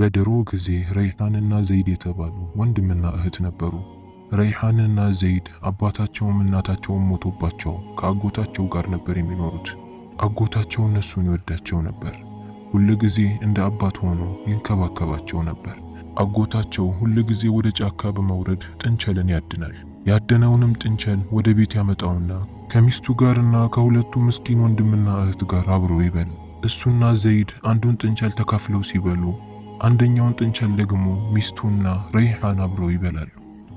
በድሮ ጊዜ ረይሃንና ዘይድ የተባሉ ወንድምና እህት ነበሩ። ረይሃንና ዘይድ አባታቸውም እናታቸውም ሞቶባቸው ከአጎታቸው ጋር ነበር የሚኖሩት። አጎታቸው እነሱን ይወዳቸው ነበር። ሁል ጊዜ እንደ አባት ሆኖ ይንከባከባቸው ነበር። አጎታቸው ሁል ጊዜ ወደ ጫካ በመውረድ ጥንቸልን ያድናል። ያደነውንም ጥንቸል ወደ ቤት ያመጣውና ከሚስቱ ጋርና ከሁለቱ ምስኪን ወንድምና እህት ጋር አብሮ ይበላል። እሱና ዘይድ አንዱን ጥንቸል ተካፍለው ሲበሉ አንደኛውን ጥንቸል ደግሞ ሚስቱና ረይሃን አብረው ይበላሉ።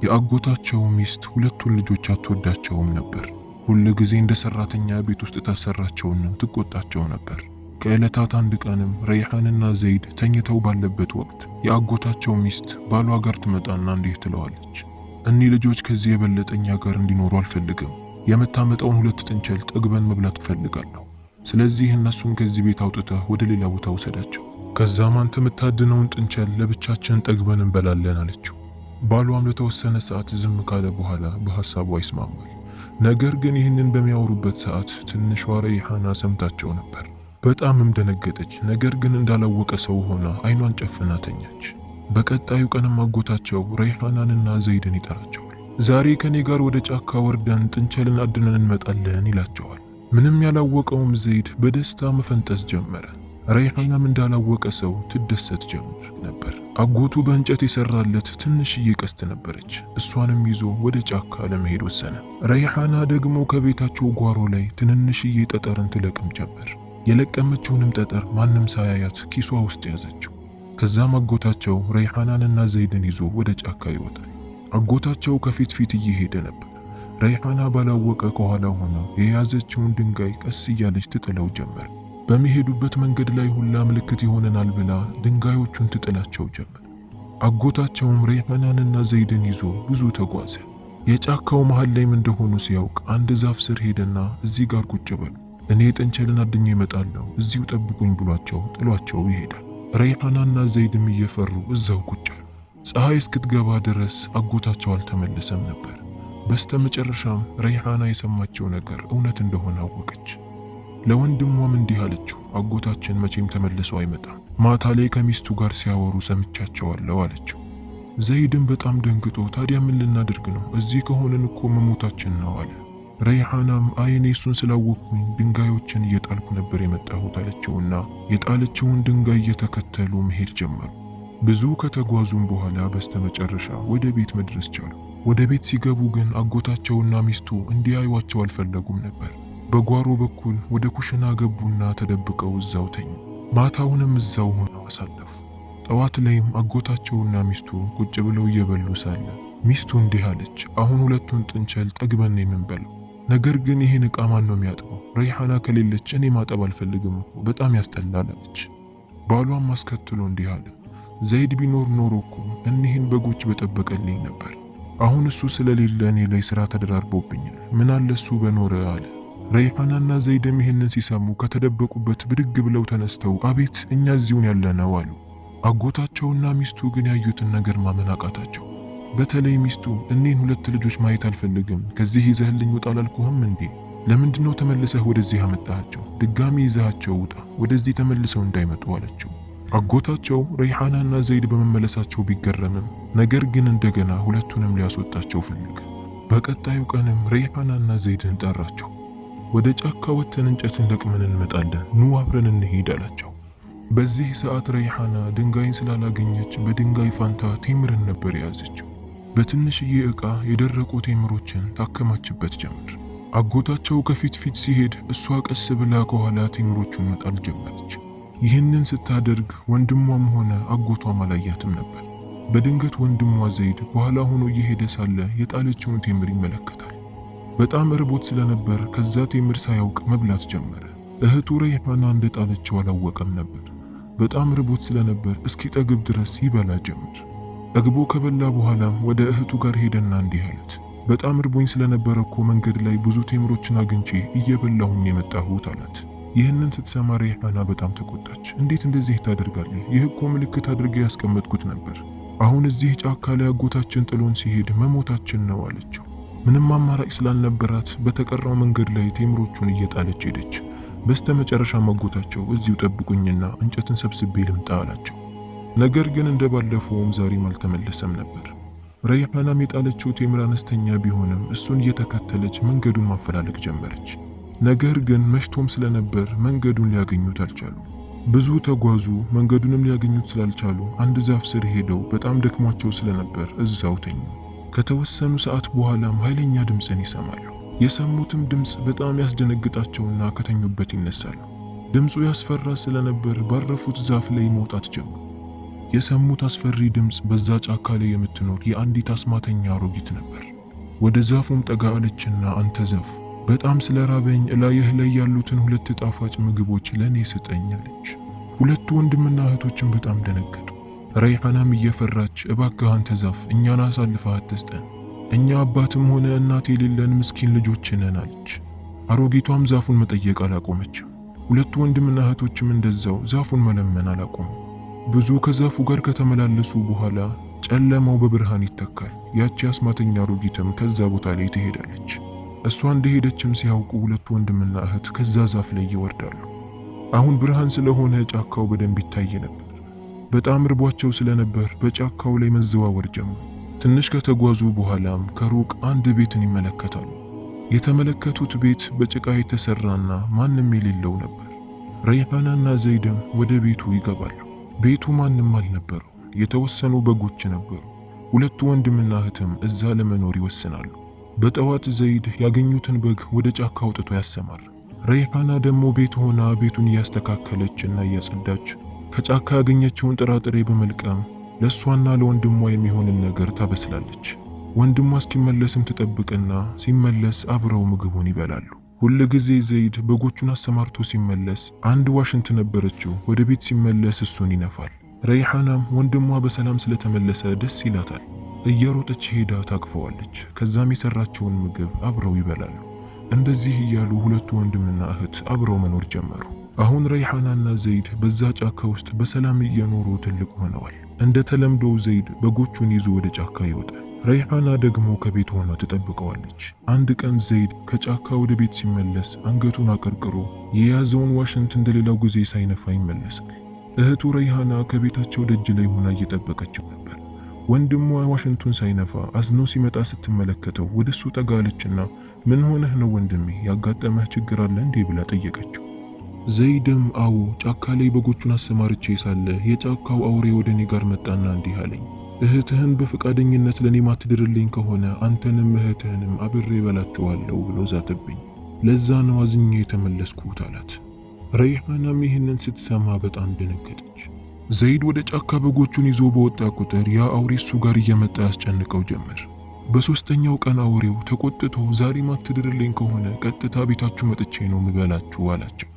የአጎታቸው ሚስት ሁለቱን ልጆች አትወዳቸውም ነበር። ሁል ጊዜ እንደ ሰራተኛ ቤት ውስጥ ታሰራቸውና ትቆጣቸው ነበር። ከዕለታት አንድ ቀንም ረይሃንና ዘይድ ተኝተው ባለበት ወቅት የአጎታቸው ሚስት ባሏ ጋር ትመጣና እንዲህ ትለዋለች፣ እኒህ ልጆች ከዚህ የበለጠኛ ጋር እንዲኖሩ አልፈልግም። የምታመጣውን ሁለት ጥንቸል ጠግበን መብላት እፈልጋለሁ። ስለዚህ እነሱን ከዚህ ቤት አውጥተህ ወደ ሌላ ቦታ ውሰዳቸው። ከዛም አንተ የምታድነውን ጥንቸል ለብቻችን ጠግበን እንበላለን አለችው። ባሏም ለተወሰነ ሰዓት ዝም ካለ በኋላ በሐሳቡ ይስማማል። ነገር ግን ይህንን በሚያወሩበት ሰዓት ትንሿ ረይሃና ሰምታቸው ነበር። በጣምም ደነገጠች። ነገር ግን እንዳላወቀ ሰው ሆና አይኗን ጨፍና ተኛች። በቀጣዩ ቀንም አጎታቸው ረይሃናንና ዘይድን ይጠራቸዋል። ዛሬ ከኔ ጋር ወደ ጫካ ወርደን ጥንቸልን አድነን እንመጣለን ይላቸዋል። ምንም ያላወቀውም ዘይድ በደስታ መፈንጠዝ ጀመረ። ረይሃናም እንዳላወቀ ሰው ትደሰት ጀመር ነበር። አጎቱ በእንጨት የሰራለት ትንሽዬ ቀስት ነበረች። እሷንም ይዞ ወደ ጫካ ለመሄድ ወሰነ። ረይሃና ደግሞ ከቤታቸው ጓሮ ላይ ትንንሽዬ ጠጠርን ትለቅም ጀመር። የለቀመችውንም ጠጠር ማንም ሳያያት ኪሷ ውስጥ ያዘችው። ከዛም አጎታቸው ረይሃናንና ዘይድን ይዞ ወደ ጫካ ይወጣል። አጎታቸው ከፊት ፊት እየሄደ ነበር። ረይሃና ባላወቀ ከኋላ ሆና የያዘችውን ድንጋይ ቀስ እያለች ትጥለው ጀመር። በሚሄዱበት መንገድ ላይ ሁላ ምልክት ይሆነናል ብላ ድንጋዮቹን ትጥላቸው ጀመር። አጎታቸውም ረይሃናንና ዘይድን ይዞ ብዙ ተጓዘ። የጫካው መሃል ላይም እንደሆኑ ሲያውቅ አንድ ዛፍ ስር ሄደና እዚህ ጋር ቁጭ በሉ፣ እኔ ጥንቸልን አድኜ እመጣለሁ፣ እዚሁ ጠብቁኝ ብሏቸው ጥሏቸው ይሄዳል። ረይሃናና ዘይድም እየፈሩ እዛው ቁጭ አሉ። ፀሐይ እስክትገባ ድረስ አጎታቸው አልተመለሰም ነበር። በስተመጨረሻም ረይሃና የሰማቸው ነገር እውነት እንደሆነ አወቀች። ለወንድሟም እንዲህ አለችው፣ አጎታችን መቼም ተመልሰው አይመጣም፣ ማታ ላይ ከሚስቱ ጋር ሲያወሩ ሰምቻቸዋለሁ አለችው። ዘይድም በጣም ደንግጦ ታዲያ ምን ልናደርግ ነው? እዚህ ከሆነን እኮ መሞታችን ነው አለ። ረይሃናም አይኔ እሱን ስላወቅኩኝ ድንጋዮችን እየጣልኩ ነበር የመጣሁት አለችውና የጣለችውን ድንጋይ እየተከተሉ መሄድ ጀመሩ። ብዙ ከተጓዙም በኋላ በስተመጨረሻ ወደ ቤት መድረስ ቻሉ። ወደ ቤት ሲገቡ ግን አጎታቸውና ሚስቱ እንዲያዩዋቸው አልፈለጉም ነበር። በጓሮ በኩል ወደ ኩሽና ገቡና ተደብቀው እዛው ተኙ። ማታውንም እዛው ሆነው አሳለፉ። ጠዋት ላይም አጎታቸውና ሚስቱ ቁጭ ብለው እየበሉ ሳለ ሚስቱ እንዲህ አለች፣ አሁን ሁለቱን ጥንቸል ጠግበን የምንበላው፣ ነገር ግን ይህን ዕቃ ማን ነው የሚያጥበው? ረይሃና ከሌለች እኔ ማጠብ አልፈልግም እኮ በጣም ያስጠላል አለች። ባሏም አስከትሎ እንዲህ አለ፣ ዘይድ ቢኖር ኖሮ እኮ እኒህን በጎች በጠበቀልኝ ነበር። አሁን እሱ ስለሌለ እኔ ላይ ስራ ተደራርቦብኛል። ምን አለ እሱ በኖረ አለ። ረይሃናና ዘይድም ይህንን ሲሰሙ ከተደበቁበት ብድግ ብለው ተነስተው አቤት እኛ እዚሁን ያለነው አሉ። አጎታቸውና ሚስቱ ግን ያዩትን ነገር ማመን አቃታቸው። በተለይ ሚስቱ እኔን ሁለት ልጆች ማየት አልፈልግም፣ ከዚህ ይዘህልኝ ውጣ አላልኩህም እንዴ? ለምንድነው ተመልሰህ ወደዚህ አመጣሃቸው? ድጋሚ ይዘሃቸው ውጣ፣ ወደዚህ ተመልሰው እንዳይመጡ አለችው። አጎታቸው ረይሃናና ዘይድ በመመለሳቸው ቢገረምም ነገር ግን እንደገና ሁለቱንም ሊያስወጣቸው ፈለገ። በቀጣዩ ቀንም ረይሃናና ዘይድን ጠራቸው። ወደ ጫካ ወጥተን እንጨትን ለቅመን እንመጣለን፣ ኑ አብረን እንሄድ አላቸው። በዚህ ሰዓት ረይሃና ድንጋይን ስላላገኘች በድንጋይ ፋንታ ቴምርን ነበር የያዘችው። በትንሽዬ ዕቃ የደረቁ ቴምሮችን ታከማችበት ጀመር። አጎታቸው ከፊት ፊት ሲሄድ እሷ ቀስ ብላ ከኋላ ቴምሮቹን መጣል ጀመረች። ይህንን ስታደርግ ወንድሟም ሆነ አጎቷም አላያትም ነበር። በድንገት ወንድሟ ዘይድ ከኋላ ሆኖ እየሄደ ሳለ የጣለችውን ቴምር ይመለከታል። በጣም እርቦት ስለነበር ከዛ ቴምር ሳያውቅ መብላት ጀመረ። እህቱ ረይሃና እንደጣለችው አላወቀም ነበር። በጣም ርቦት ስለነበር እስኪጠግብ ድረስ ይበላ ጀመር። ጠግቦ ከበላ በኋላም ወደ እህቱ ጋር ሄደና እንዲህ አለት፣ በጣም ርቦኝ ስለነበረ እኮ መንገድ ላይ ብዙ ቴምሮችን አግኝቼ እየበላሁኝ የመጣሁት አላት። ይህንን ስትሰማ ረይሃና በጣም ተቆጣች። እንዴት እንደዚህ ታደርጋለህ? ይህ እኮ ምልክት አድርጌ ያስቀመጥኩት ነበር። አሁን እዚህ ጫካ ላይ አጎታችን ጥሎን ሲሄድ መሞታችን ነው አለችው። ምንም አማራጭ ስላልነበራት በተቀራው መንገድ ላይ ቴምሮቹን እየጣለች ሄደች። በስተመጨረሻ አጎታቸው እዚሁ ጠብቁኝና እንጨትን ሰብስቤ ልምጣ አላቸው። ነገር ግን እንደባለፈውም ዛሬም አልተመለሰም ነበር። ረይሃናም የጣለችው ቴምር አነስተኛ ቢሆንም እሱን እየተከተለች መንገዱን ማፈላለግ ጀመረች። ነገር ግን መሽቶም ስለነበር መንገዱን ሊያገኙት አልቻሉ። ብዙ ተጓዙ። መንገዱንም ሊያገኙት ስላልቻሉ አንድ ዛፍ ስር ሄደው በጣም ደክሟቸው ስለነበር እዛው ተኙ። ከተወሰኑ ሰዓት በኋላም ኃይለኛ ድምፅን ይሰማሉ። የሰሙትም ድምፅ በጣም ያስደነግጣቸውና ከተኙበት ይነሳሉ። ድምፁ ያስፈራ ስለነበር ባረፉት ዛፍ ላይ መውጣት ጀመሩ። የሰሙት አስፈሪ ድምፅ በዛ ጫካ ላይ የምትኖር የአንዲት አስማተኛ አሮጊት ነበር። ወደ ዛፉም ጠጋ አለችና አንተ ዛፍ በጣም ስለራበኝ እላይህ ላይ ያሉትን 2 ጣፋጭ ምግቦች ለኔ ስጠኝ አለች። ሁለቱ ወንድምና እህቶችም በጣም ደነገጡ። ረይሃናም እየፈራች እባክህ አንተ ዛፍ እኛን አሳልፈህ አትስጠን፣ እኛ አባትም ሆነ እናት የሌለን ምስኪን ልጆች ነን አለች። አሮጊቷም ዛፉን መጠየቅ አላቆመችም። ሁለቱ ወንድምና እህቶችም እንደዛው ዛፉን መለመን አላቆሙ። ብዙ ከዛፉ ጋር ከተመላለሱ በኋላ ጨለማው በብርሃን ይተካል። ያቺ አስማተኛ አሮጊትም ከዛ ቦታ ላይ ትሄዳለች። እሷ እንደሄደችም ሲያውቁ ሁለቱ ወንድምና እህት ከዛ ዛፍ ላይ ይወርዳሉ። አሁን ብርሃን ስለሆነ ጫካው በደንብ ይታይ ነበር። በጣም ርቧቸው ስለነበር በጫካው ላይ መዘዋወር ጀመሩ። ትንሽ ከተጓዙ በኋላም ከሩቅ አንድ ቤትን ይመለከታሉ። የተመለከቱት ቤት በጭቃ የተሰራና ማንም የሌለው ነበር። ረይሃናና ዘይድም ወደ ቤቱ ይገባሉ። ቤቱ ማንም አልነበረው። የተወሰኑ በጎች ነበሩ። ሁለቱ ወንድምና እህትም እዛ ለመኖር ይወስናሉ። በጠዋት ዘይድ ያገኙትን በግ ወደ ጫካ አውጥቶ ያሰማር። ረይሃና ደግሞ ቤት ሆና ቤቱን እያስተካከለችና እያጸዳች ከጫካ ያገኘችውን ጥራጥሬ በመልቀም ለሷና ለወንድሟ የሚሆንን ነገር ታበስላለች። ወንድሟ እስኪመለስም ትጠብቅና ሲመለስ አብረው ምግቡን ይበላሉ። ሁል ጊዜ ዘይድ በጎቹን አሰማርቶ ሲመለስ አንድ ዋሽንት ነበረችው። ወደ ቤት ሲመለስ እሱን ይነፋል። ረይሃናም ወንድሟ በሰላም ስለተመለሰ ደስ ይላታል። እየሮጠች ሄዳ ታቅፈዋለች። ከዛም የሰራችውን ምግብ አብረው ይበላሉ። እንደዚህ እያሉ ሁለቱ ወንድምና እህት አብረው መኖር ጀመሩ። አሁን ረይሃናና ዘይድ በዛ ጫካ ውስጥ በሰላም እየኖሩ ትልቅ ሆነዋል። እንደ ተለምዶው ዘይድ በጎቹን ይዞ ወደ ጫካ ይወጣል። ረይሃና ደግሞ ከቤት ሆና ትጠብቀዋለች። አንድ ቀን ዘይድ ከጫካ ወደ ቤት ሲመለስ አንገቱን አቀርቅሮ የያዘውን ዋሽንት እንደሌላው ጊዜ ሳይነፋ ይመለሳል። እህቱ ረይሃና ከቤታቸው ደጅ ላይ ሆና እየጠበቀችው ነበር። ወንድሟ ዋሽንቱን ሳይነፋ አዝኖ ሲመጣ ስትመለከተው ወደሱ ጠጋለችና ምን ሆነህ ነው ወንድሜ? ያጋጠመህ ችግር አለ እንዴ ብላ ጠየቀችው። ዘይድም አዎ፣ ጫካ ላይ በጎቹን አሰማርቼ ሳለ የጫካው አውሬ ወደ እኔ ጋር መጣና እንዲህ አለኝ፣ እህትህን በፈቃደኝነት ለኔ ማትድርልኝ ከሆነ አንተንም እህትህንም አብሬ በላቸዋለሁ ብሎ ዛተብኝ። ለዛ ነው አዝኜ የተመለስኩት አላት። ረይሃናም ይህንን ስትሰማ በጣም ደነገጠች። ዘይድ ወደ ጫካ በጎቹን ይዞ በወጣ ቁጥር ያ አውሬ እሱ ጋር እየመጣ ያስጨንቀው ጀመር። በሶስተኛው ቀን አውሬው ተቆጥቶ ዛሬ ማትድርልኝ ከሆነ ቀጥታ ቤታችሁ መጥቼ ነው ምበላችሁ አላቸው።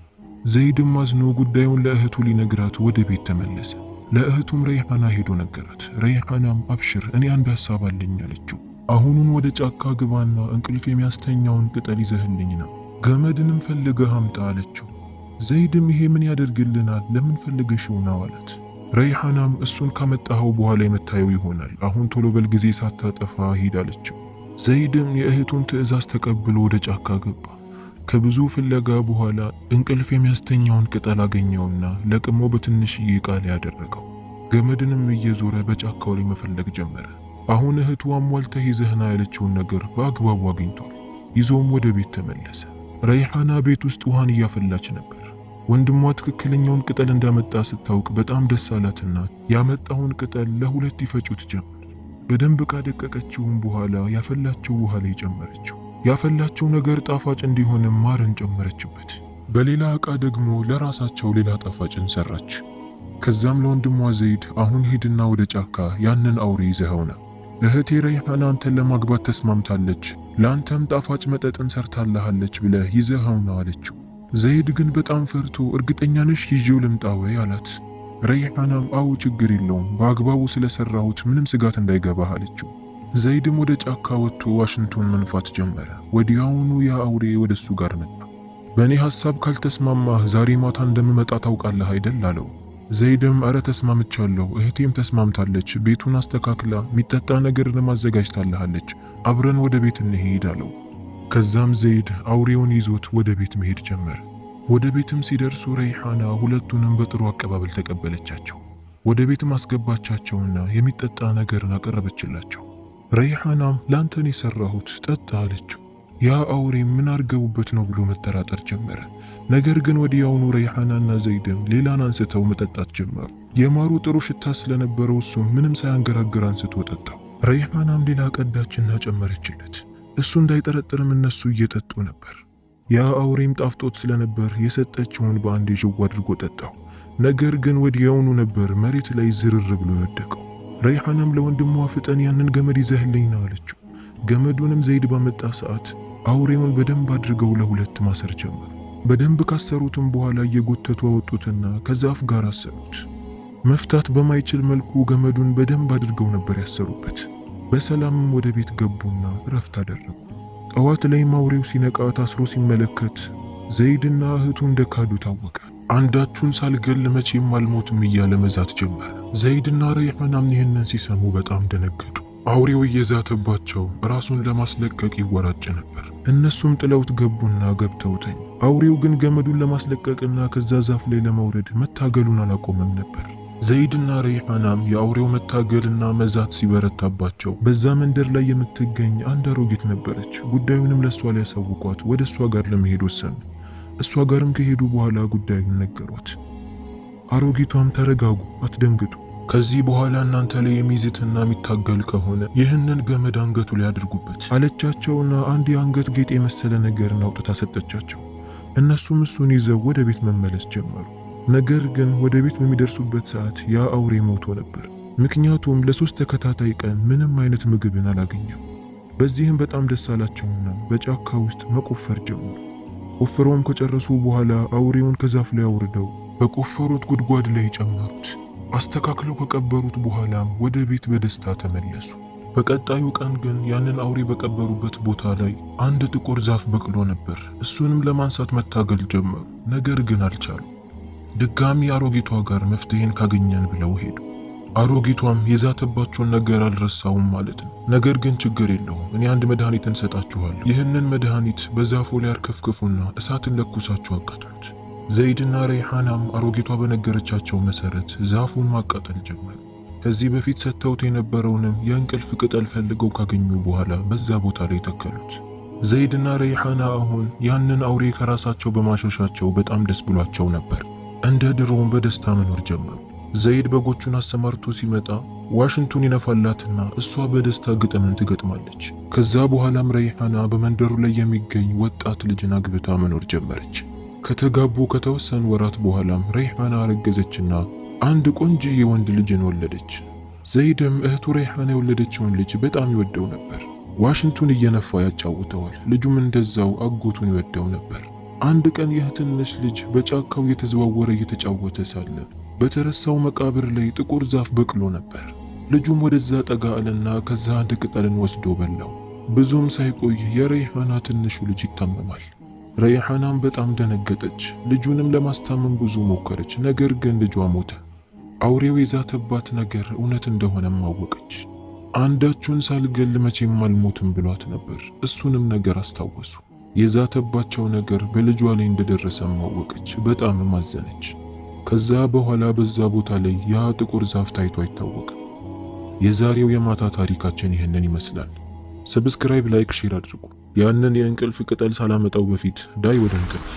ዘይድም አዝኖ ጉዳዩን ለእህቱ ሊነግራት ወደ ቤት ተመለሰ። ለእህቱም ረይሃና ሄዶ ነገራት። ረይሃናም አብሽር፣ እኔ አንድ ሐሳብ አለኝ አለችው። አሁኑን ወደ ጫካ ግባና እንቅልፍ የሚያስተኛውን ቅጠል ይዘህልኝ ነው፣ ገመድንም ፈልገህ አምጣ አለችው። ዘይድም ይሄ ምን ያደርግልናል? ለምን ፈልገሽው ነው አላት። ረይሃናም እሱን ካመጣኸው በኋላ የምታየው ይሆናል፣ አሁን ቶሎ በል ጊዜ ሳታጠፋ ሂድ አለችው። ዘይድም የእህቱን ትዕዛዝ ተቀብሎ ወደ ጫካ ገባ። ከብዙ ፍለጋ በኋላ እንቅልፍ የሚያስተኛውን ቅጠል አገኘውና ለቅሞ በትንሽዬ ዕቃ ላይ ያደረገው። ገመድንም እየዞረ በጫካው ላይ መፈለግ ጀመረ። አሁን እህቱ አሟልተህ ይዘህና ያለችውን ነገር በአግባቡ አግኝቷል። ይዞም ወደ ቤት ተመለሰ። ረይሃና ቤት ውስጥ ውሃን እያፈላች ነበር። ወንድሟ ትክክለኛውን ቅጠል እንዳመጣ ስታውቅ በጣም ደስ አላትና ያመጣውን ቅጠል ለሁለት ይፈጩት ጀመር። በደንብ ካደቀቀችውም በኋላ ያፈላችው ውሃ ላይ ጨመረችው። ያፈላችው ነገር ጣፋጭ እንዲሆንም ማርን ጨመረችበት። በሌላ ዕቃ ደግሞ ለራሳቸው ሌላ ጣፋጭን ሰራች። ከዛም ለወንድሟ ዘይድ አሁን ሂድና ወደ ጫካ ያንን አውሬ ይዘኸውና እህቴ ረይሃና አንተን ለማግባት ተስማምታለች፣ ለአንተም ጣፋጭ መጠጥን ሰርታለሃለች ብለህ ይዘኸውና አለችው። ዘይድ ግን በጣም ፈርቶ እርግጠኛ ነሽ ይዤው ልምጣ ወይ አላት። ረይሃናም አዎ ችግር የለውም በአግባቡ ስለሰራሁት ምንም ስጋት እንዳይገባህ አለችው። ዘይድም ወደ ጫካ ወጥቶ ዋሽንቱን መንፋት ጀመረ። ወዲያውኑ ያ አውሬ ወደሱ ጋር መጣ። በእኔ ሐሳብ ካልተስማማህ ዛሬ ማታ እንደምመጣ ታውቃለህ አይደል አለው። ዘይድም አረ ተስማምቻለሁ፣ እህቴም ተስማምታለች፣ ቤቱን አስተካክላ የሚጠጣ ነገር ለማዘጋጅታለሃለች፣ አብረን ወደ ቤት እንሄድ አለው። ከዛም ዘይድ አውሬውን ይዞት ወደ ቤት መሄድ ጀመረ። ወደ ቤትም ሲደርሱ ረይሃና ሁለቱንም በጥሩ አቀባበል ተቀበለቻቸው። ወደ ቤት ማስገባቻቸውና የሚጠጣ ነገርን አቀረበችላቸው። ረይሃናም ላንተን የሰራሁት ጠጣ አለችው። ያ አውሬ ምን አርገውበት ነው ብሎ መጠራጠር ጀመረ። ነገር ግን ወዲያውኑ ረይሃናና ዘይድም ሌላን አንስተው መጠጣት ጀመሩ። የማሩ ጥሩ ሽታ ስለነበረው እሱም ምንም ሳያንገራግር አንስቶ ጠጣው። ረይሃናም ሌላ ቀዳችና ጨመረችለት። እሱ እንዳይጠረጥርም እነሱ እየጠጡ ነበር። ያ አውሬም ጣፍጦት ስለነበር የሰጠችውን በአንዴ ዥው አድርጎ ጠጣው። ነገር ግን ወዲያውኑ ነበር መሬት ላይ ዝርር ብሎ የወደቀው። ረይሃናም ለወንድሟ ፍጠን ያንን ገመድ ይዘህልኝ ነው አለችው። ገመዱንም ዘይድ ባመጣ ሰዓት አውሬውን በደንብ አድርገው ለሁለት ማሰር ጀመሩ። በደንብ ካሰሩትም በኋላ እየጎተቱ አወጡትና ከዛፍ ጋር አሰሩት። መፍታት በማይችል መልኩ ገመዱን በደንብ አድርገው ነበር ያሰሩበት። በሰላምም ወደ ቤት ገቡና እረፍት አደረጉ። ጠዋት ላይም አውሬው ሲነቃ ታስሮ ሲመለከት ዘይድና እህቱ እንደካዱ ታወቀ። አንዳችሁን ሳልገል መቼም አልሞትም እያለ መዛት ጀመረ። ዘይድና ረይሃናም ይህንን ሲሰሙ በጣም ደነገጡ። አውሬው እየዛተባቸው ራሱን ለማስለቀቅ ይወራጭ ነበር። እነሱም ጥለውት ገቡና ገብተውተኝ። አውሬው ግን ገመዱን ለማስለቀቅና ከዛ ዛፍ ላይ ለመውረድ መታገሉን አላቆመም ነበር። ዘይድና ረይሃናም የአውሬው መታገልና መዛት ሲበረታባቸው በዛ መንደር ላይ የምትገኝ አንድ አሮጊት ነበረች። ጉዳዩንም ለሷ ሊያሳውቋት ወደ እሷ ጋር ለመሄድ ወሰኑ። እሷ ጋርም ከሄዱ በኋላ ጉዳዩን ነገሯት። አሮጊቷም ተረጋጉ፣ አትደንግጡ። ከዚህ በኋላ እናንተ ላይ የሚዝትና የሚታገል ከሆነ ይህንን ገመድ አንገቱ ላይ አድርጉበት አለቻቸውና አንድ የአንገት ጌጥ የመሰለ ነገርን አውጥታ ሰጠቻቸው። እነሱም እሱን ይዘው ወደ ቤት መመለስ ጀመሩ። ነገር ግን ወደ ቤት በሚደርሱበት ሰዓት ያ አውሬ ሞቶ ነበር። ምክንያቱም ለ3 ተከታታይ ቀን ምንም አይነት ምግብን አላገኘም። በዚህም በጣም ደስ አላቸውና በጫካ ውስጥ መቆፈር ጀመሩ። ቆፍረውም ከጨረሱ በኋላ አውሬውን ከዛፍ ላይ አውርደው በቆፈሩት ጉድጓድ ላይ ጨመሩት። አስተካክለው ከቀበሩት በኋላም ወደ ቤት በደስታ ተመለሱ። በቀጣዩ ቀን ግን ያንን አውሬ በቀበሩበት ቦታ ላይ አንድ ጥቁር ዛፍ በቅሎ ነበር። እሱንም ለማንሳት መታገል ጀመሩ። ነገር ግን አልቻሉ። ድጋሚ አሮጊቷ ጋር መፍትሄን ካገኘን ብለው ሄዱ። አሮጊቷም የዛተባቸውን ነገር አልረሳውም ማለት ነው። ነገር ግን ችግር የለውም፣ እኔ አንድ መድኃኒት እንሰጣችኋለሁ። ይህንን መድኃኒት በዛፉ ላይ አርከፍክፉና እሳትን ለኩሳችሁ አቃጥሉት። ዘይድና ረይሃናም አሮጊቷ በነገረቻቸው መሰረት ዛፉን ማቃጠል ጀመሩ። ከዚህ በፊት ሰጥተውት የነበረውንም የእንቅልፍ ቅጠል ፈልገው ካገኙ በኋላ በዛ ቦታ ላይ ተከሉት። ዘይድና ረይሃና አሁን ያንን አውሬ ከራሳቸው በማሸሻቸው በጣም ደስ ብሏቸው ነበር። እንደ ድሮውም በደስታ መኖር ጀመሩ። ዘይድ በጎቹን አሰማርቶ ሲመጣ ዋሽንቱን ይነፋላትና እሷ በደስታ ግጥምን ትገጥማለች። ከዛ በኋላም ረይሃና በመንደሩ ላይ የሚገኝ ወጣት ልጅን አግብታ መኖር ጀመረች። ከተጋቡ ከተወሰኑ ወራት በኋላም ረይሃና አረገዘችና አንድ ቆንጆ ወንድ ልጅን ወለደች። ዘይድም እህቱ ረይሃና የወለደችውን ልጅ በጣም ይወደው ነበር። ዋሽንቱን እየነፋ ያጫውተዋል። ልጁም እንደዛው አጎቱን ይወደው ነበር። አንድ ቀን ይህ ትንሽ ልጅ በጫካው እየተዘዋወረ እየተጫወተ ሳለ በተረሳው መቃብር ላይ ጥቁር ዛፍ በቅሎ ነበር። ልጁም ወደዛ ጠጋ አለና ከዛ አንድ ቅጠልን ወስዶ በላው። ብዙም ሳይቆይ የረይሃና ትንሹ ልጅ ይታመማል። ረይሃናም በጣም ደነገጠች። ልጁንም ለማስታመም ብዙ ሞከረች። ነገር ግን ልጇ ሞተ። አውሬው የዛተባት ነገር እውነት እንደሆነም አወቀች። አንዳችሁን ሳልገል መቼም አልሞትም ብሏት ነበር። እሱንም ነገር አስታወሱ። የዛተባቸው ነገር በልጇ ላይ እንደደረሰም አወቀች። በጣም ማዘነች። ከዛ በኋላ በዛ ቦታ ላይ ያ ጥቁር ዛፍ ታይቶ አይታወቅም። የዛሬው የማታ ታሪካችን ይህንን ይመስላል። ሰብስክራይብ፣ ላይክ፣ ሼር አድርጉ። ያንን የእንቅልፍ ቅጠል ሳላመጣው በፊት ዳይ ወደ እንቅልፍ